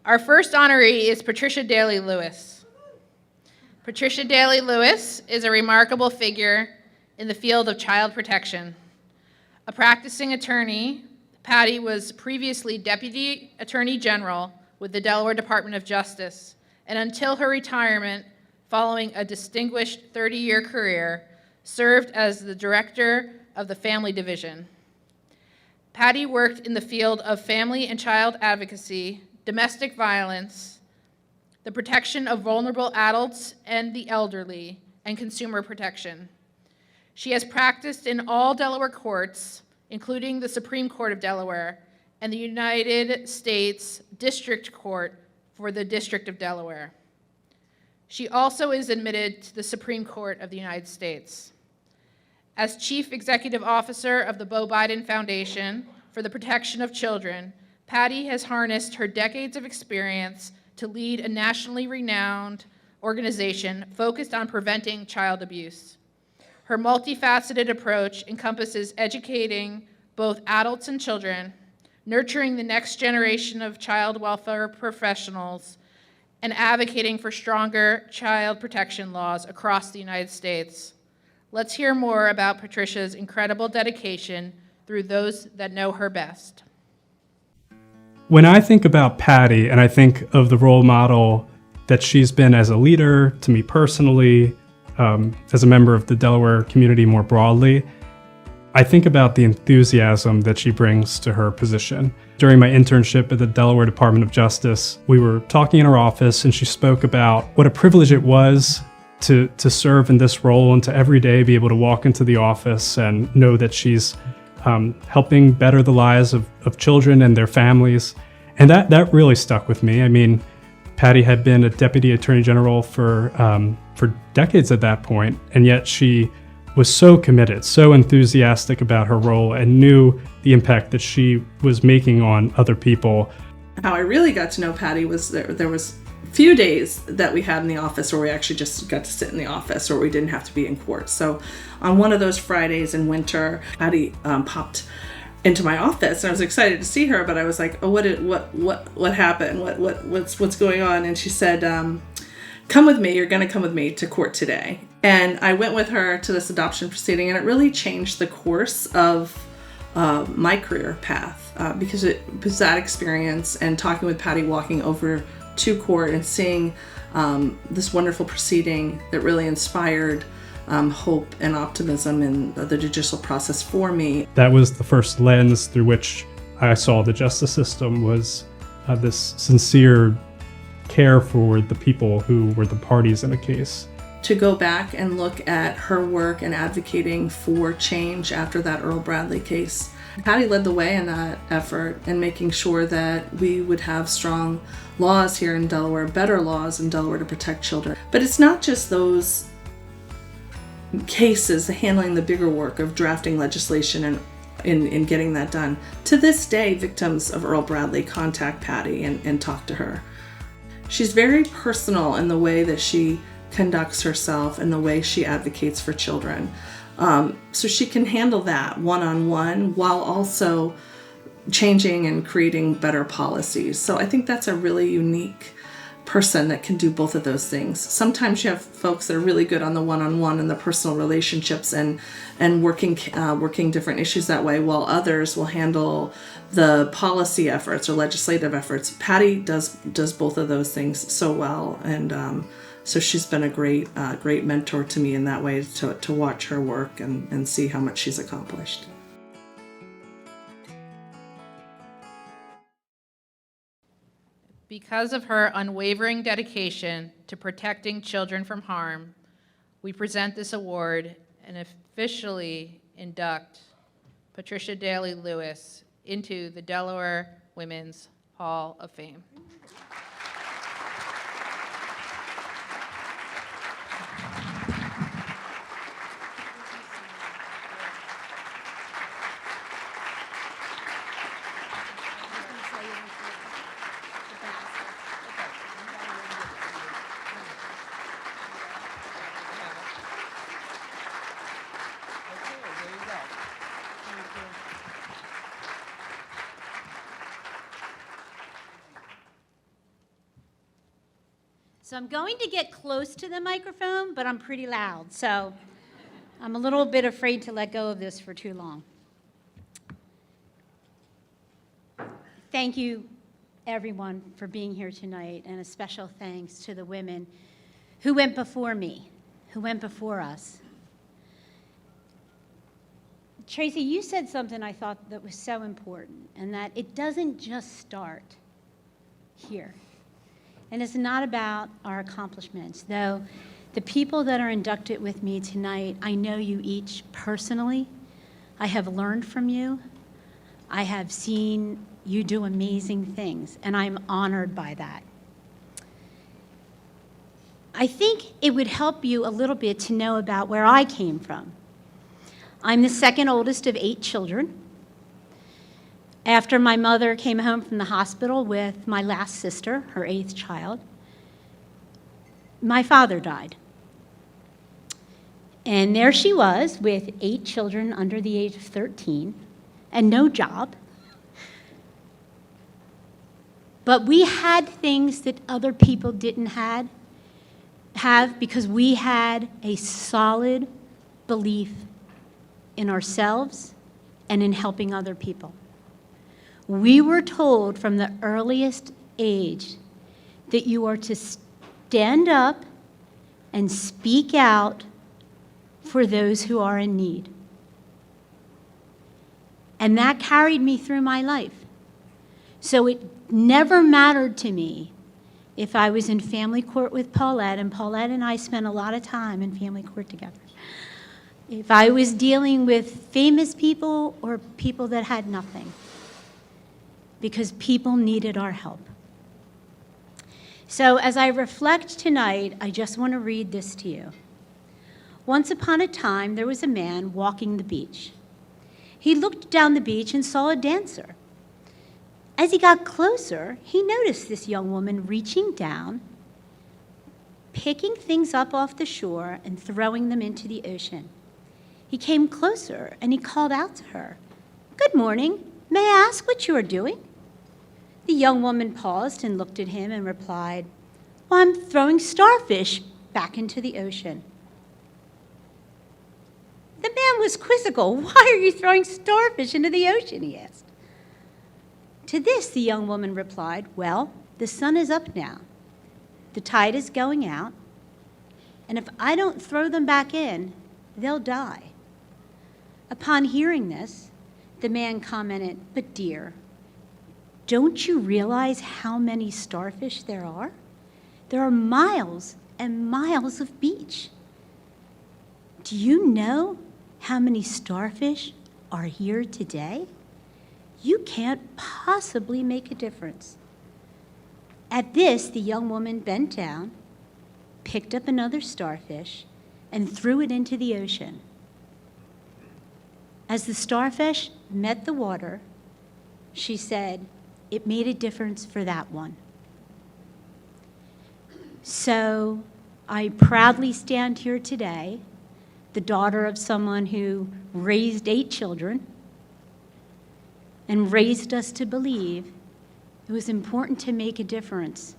Our first honoree is Patricia Dailey Lewis. Patricia Dailey Lewis is a remarkable figure in the field of child protection. A practicing attorney, Patty was previously Deputy Attorney General with the Delaware Department of Justice, and until her retirement, following a distinguished 30-year career, served as the Director of the Family Division. Patty worked in the field of family and child advocacy, domestic violence, the protection of vulnerable adults and the elderly, and consumer protection. She has practiced in all Delaware courts, including the Supreme Court of Delaware and the United States District Court for the District of Delaware. She also is admitted to the Supreme Court of the United States. As Chief Executive Officer of the Beau Biden Foundation for the Protection of Children, Patty has harnessed her decades of experience to lead a nationally renowned organization focused on preventing child abuse. Her multifaceted approach encompasses educating both adults and children, nurturing the next generation of child welfare professionals, and advocating for stronger child protection laws across the United States. Let's hear more about Patricia's incredible dedication through those that know her best. When I think about Patty, and I think of the role model that she's been as a leader to me personally, as a member of the Delaware community more broadly, I think about the enthusiasm that she brings to her position. During my internship at the Delaware Department of Justice, we were talking in her office and she spoke about what a privilege it was to serve in this role and to every day be able to walk into the office and know that she's helping better the lives of children and their families. And that really stuck with me. I mean, Patty had been a Deputy Attorney General for decades at that point, and yet she was so committed, so enthusiastic about her role, and knew the impact that she was making on other people. How I really got to know Patty was there was a few days that we had in the office where we actually just got to sit in the office, or we didn't have to be in court. So on one of those Fridays in winter, Patty popped into my office, and I was excited to see her, but I was like, oh, what happened? What's going on? And she said, come with me, you're gonna come with me to court today. And I went with her to this adoption proceeding, and it really changed the course of my career path, because it was that experience and talking with Patty, walking over to court and seeing this wonderful proceeding that really inspired hope and optimism in the judicial process for me. That was the first lens through which I saw the justice system, was this sincere care for the people who were the parties in a case. To go back and look at her work and advocating for change after that Earl Bradley case. Patty led the way in that effort and making sure that we would have strong laws here in Delaware, better laws in Delaware to protect children. But it's not just those cases handling the bigger work of drafting legislation and in getting that done. To this day, victims of Earl Bradley contact Patty and talk to her. She's very personal in the way that she conducts herself and the way she advocates for children. So she can handle that one-on-one while also changing and creating better policies. So I think that's a really unique person that can do both of those things. Sometimes you have folks that are really good on the one-on-one and the personal relationships and working different issues that way, while others will handle the policy efforts or legislative efforts. Patty does both of those things so well, and so she's been a great mentor to me in that way, to watch her work and see how much she's accomplished. Because of her unwavering dedication to protecting children from harm, we present this award and officially induct Patricia Dailey Lewis into the Delaware Women's Hall of Fame. So I'm going to get close to the microphone, but I'm pretty loud. So I'm a little bit afraid to let go of this for too long. Thank you, everyone, for being here tonight, and a special thanks to the women who went before me, who went before us. Tracy, you said something I thought that was so important, and that it doesn't just start here. And it's not about our accomplishments, though the people that are inducted with me tonight, I know you each personally. I have learned from you. I have seen you do amazing things, and I'm honored by that. I think it would help you a little bit to know about where I came from. I'm the second oldest of 8 children. After my mother came home from the hospital with my last sister, her 8th child, my father died. And there she was with 8 children under the age of 13 and no job. But we had things that other people didn't have because we had a solid belief in ourselves and in helping other people. We were told from the earliest age that you are to stand up and speak out for those who are in need. And that carried me through my life. So it never mattered to me if I was in family court with Paulette, and Paulette and I spent a lot of time in family court together. If I was dealing with famous people or people that had nothing, because people needed our help. So as I reflect tonight, I just want to read this to you. Once upon a time, there was a man walking the beach. He looked down the beach and saw a dancer. As he got closer, he noticed this young woman reaching down, picking things up off the shore and throwing them into the ocean. He came closer and he called out to her, "Good morning. May I ask what you are doing?" The young woman paused and looked at him and replied, "Well, I'm throwing starfish back into the ocean." The man was quizzical. "Why are you throwing starfish into the ocean?" he asked. To this, the young woman replied, "Well, the sun is up now. The tide is going out, and if I don't throw them back in, they'll die." Upon hearing this, the man commented, "But dear, don't you realize how many starfish there are? There are miles and miles of beach. Do you know how many starfish are here today? You can't possibly make a difference." At this, the young woman bent down, picked up another starfish, and threw it into the ocean. As the starfish met the water, she said, "It made a difference for that one." So I proudly stand here today, the daughter of someone who raised 8 children and raised us to believe it was important to make a difference,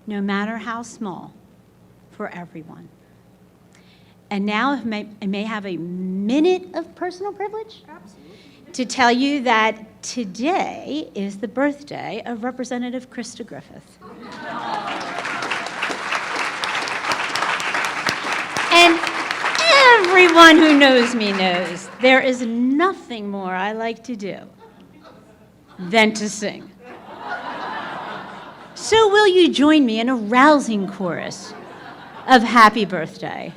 no matter how small, for everyone. And now I may have a minute of personal privilege? Absolutely. To tell you that today is the birthday of Representative Krista Griffith. And everyone who knows me knows there is nothing more I like to do than to sing. So will you join me in a rousing chorus of Happy Birthday?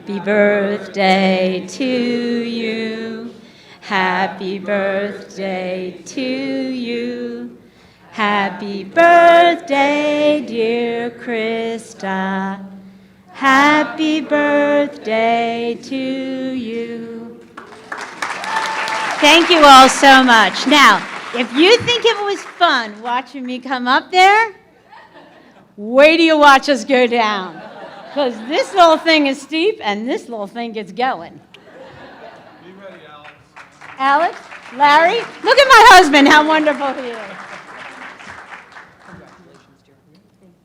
Happy birthday to you. Happy birthday to you. Happy birthday, dear Krista. Happy birthday to you. Thank you all so much. Now, if you think it was fun watching me come up there, wait till you watch us go down. Because this little thing is steep and this little thing gets going. Be ready, Alex. Alex, Larry, look at my husband, how wonderful he is.